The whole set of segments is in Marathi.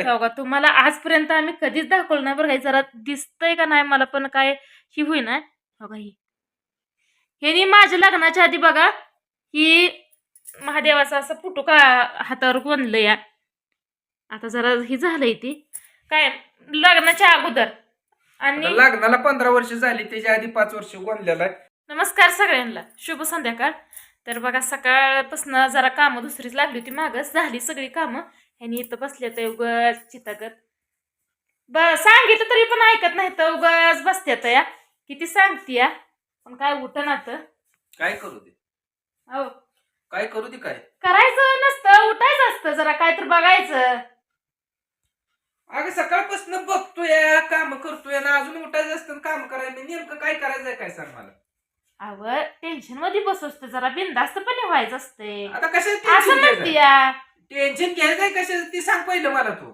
बघा तुम्हाला आजपर्यंत आम्ही कधीच दाखवलं नाही बरं काही जरा दिसतंय का नाही मला पण काय ही होईना बघा ही ह्यानी माझ्या लग्नाच्या आधी बघा ही महादेवाचा असं फोटो का हातावर गोंदलं या आता जरा ही झालंय ती काय लग्नाच्या अगोदर आणि लग्नाला 15 वर्ष झाली त्याच्या आधी 5 वर्ष गोंधलेला आहे. नमस्कार सगळ्यांना शुभ संध्याकाळ. तर बघा सकाळपासून जरा कामं दुसरीच लागली होती मागच झाली सगळी कामं ह्यानी इथं बसले तर उगाच चितागत सांगितलं तरी पण ऐकत नाही तर उगाच बसत्यात या किती सांगती या पण काय उठना तर काय करू दे अहो काय करू दे काय करायचं नसतं उठायचं असतं जरा काय तर बघायचं. अगं सकाळपासून बघतोय काम करतोय ना अजून उठायचं असतं काम करायला नेमकं काय करायचंय काय सांग मला. अव टेन्शन मध्ये बसवत जरा बिनधास्तपणे व्हायचं असते आता असं कशाचं म्हणते या टेन्शन घ्यायचंय कशाचं ती सांग पहिलं मला तू.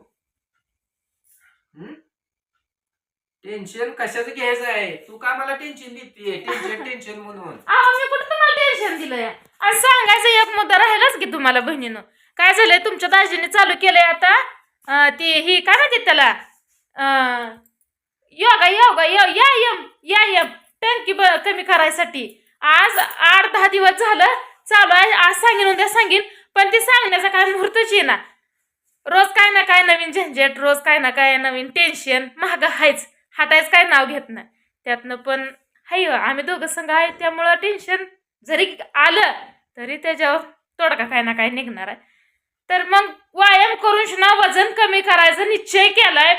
टेन्शन कशाचं घ्यायचं आहे तू का मला टेन्शन देते टेन्शन टेन्शन म्हणून. मी कुठं तुम्हाला टेन्शन दिलंय आणि सांगायचं एक मुद्दा राहिलाच की तुम्हाला बहिणीनं काय झालंय तुमच्या दाजीने चालू केलंय आता ती ही काय म्हणते त्याला योगा योगा या टंकी कमी करायसाठी आज 8-10 दिवस झालं चालू आहे. आज सांगेन उद्या सांगेन पण ती सांगण्याचा काय मुहूर्तच आहे ना. रोज काय ना काय नवीन झंझट रोज काय ना काय नवीन टेन्शन महाग हायच हातायच काय नाव घेत नाही त्यातनं पण हाय आम्ही दोघं संघ आहे त्यामुळं टेन्शन जरी आलं तरी त्याच्यावर तोडगा काय ना काय निघणार आहे. तर मग व्यायाम करून शिना वजन कमी करायचा निश्चय केलाय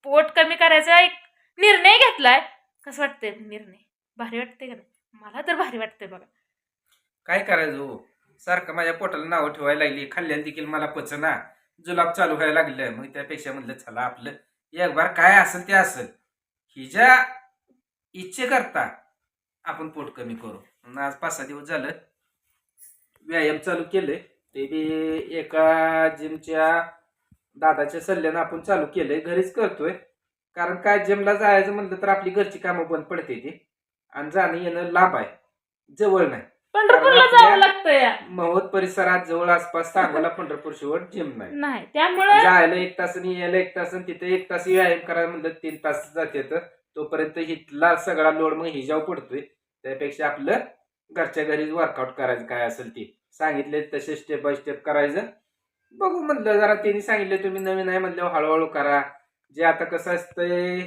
पोट कमी करायचा एक निर्णय घेतलाय. कसं वाटतंय निर्णय भारी वाटतंय का नाही मला तर भारी वाटतंय बघा. काय करायचं हो सारखं माझ्या पोटाला नावं ठेवायला लागली खाल्ल्याने देखील मला पचना जुलाब चालू व्हायला लागलं मग त्यापेक्षा म्हणलं चला आपलं एक बार काय असेल ते असेल हिच्या इच्छे करता आपण पोट कमी करू. आज 5-6 दिवस झालं व्यायाम चालू केले ते बी एका जिमच्या दादाच्या सल्ल्यानं आपण चालू केलंय घरीच करतोय कारण काय जिमला जायचं म्हणलं तर आपली घरची कामं बंद पडते ती आणि जाणं येणं लांब आहे जवळ नाही. पंढरपूरला जावं लागतंय महोत परिसरात जवळ आसपास सांगोला पंढरपूर शेवट जिम नाही त्यामुळे जायला 1 तास आणि यायला 1 तास आणि तिथे 1 तास व्यायाम करायला म्हणलं 3 तास जाते तोपर्यंत हिथला सगळा लोड मग हिजाव पडतोय त्यापेक्षा आपलं घरच्या घरीच वर्कआउट करायचं काय असेल ते सांगितले तसे स्टेप बाय स्टेप करायचं बघू म्हणलं जरा त्यांनी सांगितलं तुम्ही नवीन आहे म्हणल्यावर हळूहळू करा. जे आता कसं असतंय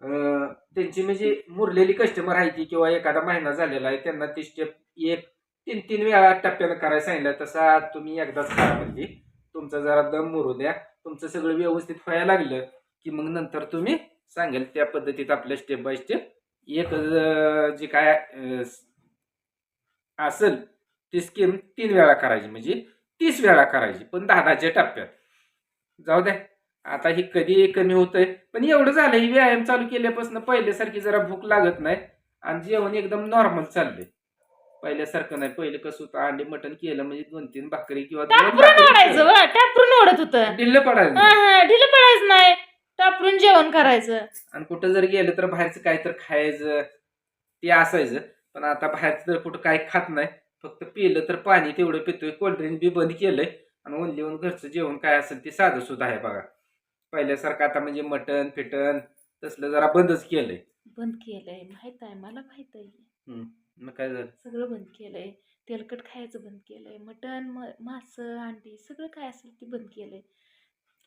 त्यांची म्हणजे मुरलेली कस्टमर आहे ती किंवा एखादा महिना झालेला आहे त्यांना ती स्टेप 1-3 वेळा टप्प्यानं करायला सांगितलं तसा तुम्ही एकदाच करा म्हणजे तुमचा जरा दम मुरू द्या तुमचं सगळं व्यवस्थित व्हायला लागलं की मग नंतर तुम्ही सांगेल त्या पद्धतीत आपल्या स्टेप बाय स्टेप एक जे काय असेल ती स्कीम 3 वेळा करायची म्हणजे 30 वेळा करायची पण 10-10च्या टप्प्यात. जाऊ द्या आता ही कधी कमी होतंय पण एवढं झालं ही व्यायाम चालू केल्यापासून पहिल्यासारखी जरा भूक लागत नाही आणि जेवण एकदम नॉर्मल चाललंय पहिल्यासारखं नाही. पहिले कसं होतं अंडी मटण केलं म्हणजे 2-3 भाकरी किंवा टापरून ओढत होतं ढिल्लं पडायचं ढिलं पडायचं नाही टापरून जेवण करायचं आणि कुठं जर गेलं तर बाहेरचं काय तर खायचं ते असायचं पण आता बाहेरचं तर कुठं काय खात नाही फक्त पिलं तर पाणी तेवढं पितोय कोल्ड्रिंक बी बंद केलंय आणि ओनली ओन घरचं जेवण काय असेल ते साधं सुद्धा आहे बघा. पहिल्यासारखं आता म्हणजे मटण फिटण तसलं जरा बंदच केलंय माहित आहे मला माहित आहे. मग काय झालं सगळं बंद केलंय तेलकट खायचं बंद केलंय मटण मांस अंडी सगळं काय असेल ते बंद केलंय.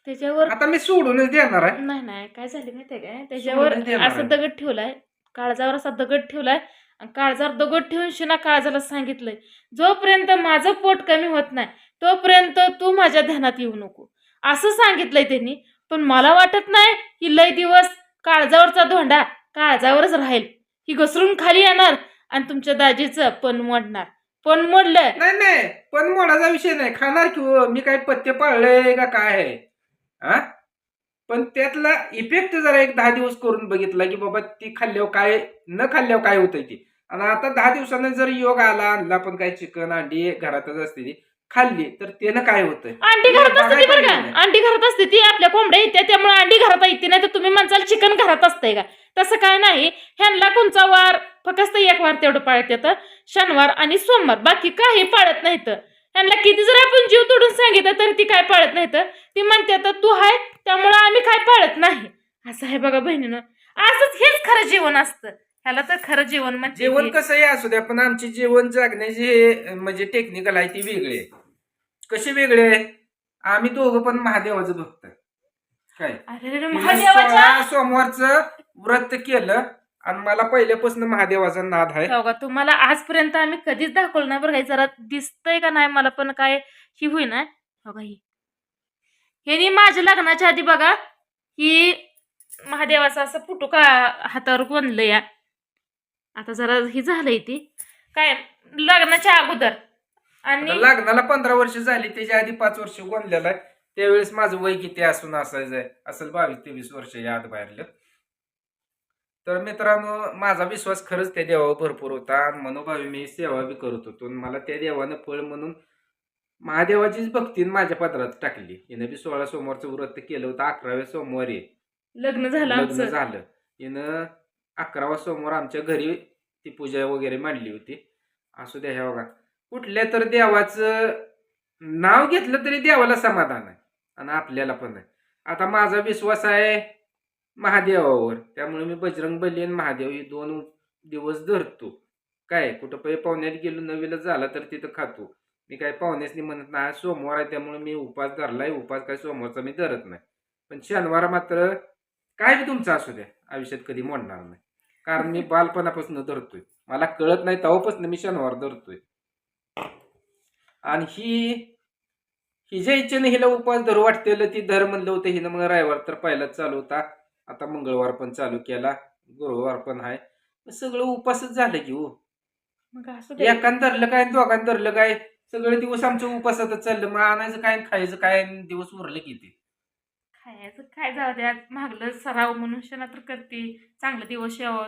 त्याच्यावर आता मी सोडूनच देणार आहे. नाही काय झालं माहितीये काय त्याच्यावर असं दगड ठेवलाय काळजावर असा दगड ठेवलाय आणि काळजावर दगड ठेवून शिना काळजाला सांगितलंय जोपर्यंत माझं पोट कमी होत नाही तोपर्यंत तू माझ्या ध्यानात येऊ नको असं सांगितलंय त्यांनी. पण मला वाटत नाही की लय दिवस काळजावरचा धोंडा काळजावरच राहील ही घसरून खाली येणार आणि तुमच्या दाजीचं पण मोडणार. पण मोडलं नाही पण मोडाचा विषय नाही खाणार किंवा मी काय पथ्य पाळलंय का काय आहे हा पण त्यातला इफेक्ट जरा 10 दिवस करून बघितला की बाबा ती खाल्ल्यावर काय न खाल्ल्यावर काय होतंय ती. आणि आता 10 दिवसानं जर योग आला आणला पण काय चिकन अंडी घरातच असते ती खाल्ली तर त्यानं काय होतंय अंडी घरात असते बरं का अंडी घरात असते ती आपल्या कोंबड्या येते त्यामुळे अंडी घरात येते नाही तर तुम्ही म्हणसाल चिकन घरात असतंय का तसं काय नाही. ह्यांना कोणचा वार फक्त 1 वार तेवढं पाळत येतं शनिवार आणि सोमवार बाकी काही पाळत नाहीत. ह्यांना किती जर आपण जीव तोडून सांगितलं तरी ती काय पाळत नाहीत. ती म्हणते तू हाय पाळत नाही. असं आहे बघा बहिणीनं. असंच हेच खरं जीवन असतं. ह्याला तर खरं जीवन म्हणते. जेवण कसंही असू द्या, पण आमची जेवण जगण्याची हे म्हणजे टेक्निकल आहे ती वेगळी आहे. कशी वेगळी आहे? आम्ही दोघं पण महादेवाचं भक्त आहे. काय अरे हिनं महादेवाच्या 16 सोमवारचं व्रत केलं आणि मला पहिल्यापासून महादेवाचा नाद आहे. हो का, तुम्हाला आजपर्यंत आम्ही कधीच दाखवलं नाही बरं. काही जरा दिसतंय का नाही मला पण काय ही होईना. हो का, हे माझ्या लग्नाच्या आधी बघा ही महादेवाचा असं फोटो का हातावर गोंदलं या. आता जरा ही झालंय ती काय लग्नाच्या अगोदर. आणि आता लग्नाला 15 वर्ष झाली, त्याच्या आधी 5 वर्ष गोंधलेला आहे. त्यावेळेस माझं वय किती असून असायचं असेल 22-23 वर्ष या आत बाहेरलं. तर मित्रांनो, माझा विश्वास खरंच त्या देवावर भरपूर होता आणि मनोभावी मी सेवा बी करत होतो. आणि मला त्या देवानं फळ म्हणून महादेवाचीच भक्ती माझ्या पदरात टाकली. हिनं बी 16 सोमवारचं व्रत केलं होतं. 11व्या सोमवारी लग्न झालं लग्न आमचं. झालं. हिनं 11वा सोमवार आमच्या घरी ती पूजा वगैरे मांडली होती. असू द्या, हे बघा कुठल्या तर देवाचं नाव घेतलं तरी देवाला समाधान आहे आणि आपल्याला पण आहे. आता माझा विश्वास आहे महादेवावर, त्यामुळे मी बजरंगबली आणि महादेव हे 2 दिवस धरतो. काय कुठं पाहुण्यात गेलो नवीला झाला तर तिथं खातो. मी काय पाहुण्यासनी म्हणत नाही. आज सोमवार आहे त्यामुळे मी उपास धरलाय. उपास काय सोमवारचा मी धरत नाही. पण शनिवार मात्र काय बी तुमचं असू द्या आयुष्यात कधी मोडणार नाही. कारण मी बालपणापासून धरतोय. मला कळत नाही तेव्हापासून मी शनिवार धरतोय. आणि हिच्या इच्छेने हिला उपास धरू वाटतेलं ती धर म्हणलं होतं हिनं. मग रविवार तर पहिलाच चालू होता. आता मंगळवार पण चालू केला, गुरुवार पण आहे. सगळं उपासच झालं की हो. मग असं एकान धरलं काय दोघांनी धरलं काय, सगळे दिवस आमच्या उपासातच चाललं. मग आणायचं काय खायचं काय, दिवस उरले किती. खायचं काय जाऊ द्या, मागलं सराव मनुष्याला तर करते. चांगलं दिवस यावं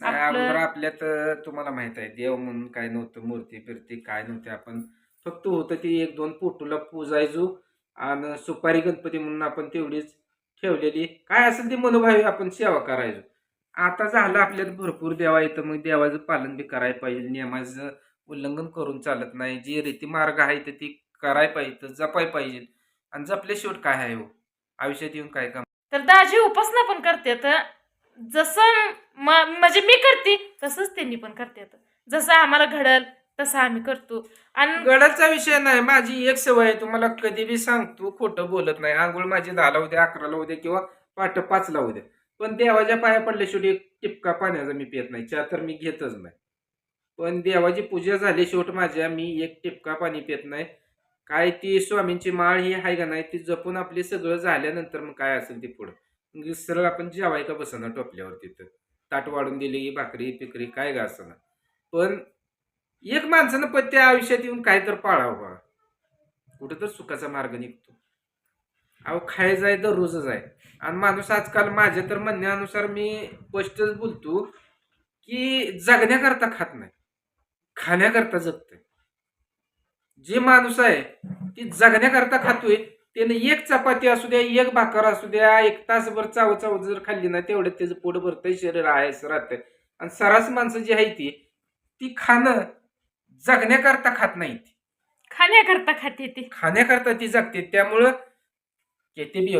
अगोदर आपल्यात तुम्हाला माहित आहे देव म्हणून काय नव्हतं. मूर्ती फिरती काय नव्हते. आपण फक्त होतं ती 1-2 फोटोला पूजायचो आणि सुपारी गणपती म्हणून आपण तेवढीच ठेवलेली. काय असेल ती मनोभावी आपण सेवा करायचो. आता झालं आपल्यात भरपूर देवा येतं. मग देवाचं पालन बी करायला पाहिजे. नियमाचं उल्लंघन करून चालत नाही. जी रीती मार्ग आहे तर ती करायला पाहिजे, जपाय पाहिजे. आणि जपल्या शेवट काय आहे हो आयुष्यात येऊन काय काम. तर दाजी उपासना पण करते. तर जसं म्हणजे मी करते तसंच त्यांनी पण करते. जसं आम्हाला घडल तसं आम्ही करतो. आणि गडाचा विषय नाही. माझी एक सवय आहे, तुम्हाला कधी बी सांगतो, खोटं बोलत नाही. आंघोळ माझी 10ला उद्या, 11ला उद्या किंवा पहाटे 5ला उद्या. पण देवाच्या पाया पडल्या शेवटी एक टिपका पाण्याचा मी पित नाही. चहा तर मी घेतच नाही. पण देवाची पूजा झाली शेवट माझ्या, मी एक टिपका पाणी पित नाही. काय ती स्वामींची माळ ही आहे का नाही, ती जपून आपली सगळं झाल्यानंतर मग काय असेल ते पुढं मग सरळ आपण जेवाय का बसणार टोपल्यावर. तिथं ताट वाढून दिली, भाकरी पिकरी काय का असं. पण एक माणसानं पत्ते आयुष्यात येऊन काय तर पाळावं बघा, कुठं तर सुखाचा मार्ग निघतो. अहो खायचं आहे तर रोजच आहे. आणि माणूस आजकाल माझ्या तर म्हणण्यानुसार मी स्पष्टच बोलतो की जगण्याकरता खात नाही, खाण्याकरता जगतोय. जे माणूस आहे ती जगण्याकरता खातोय. त्याने एक चपाती असू द्या, एक भाकर असू द्या, 1 तासभर चाव जर खाल्ली ना तेवढ्यात त्याचं पोट भरतंय, शरीर आहेच राहतंय. आणि सरास माणसं जी आहे ती खाणं जगण्याकरता खात नाही, खाण्याकरता खाते ती. खाण्याकरता ती जगते. त्यामुळं किती बी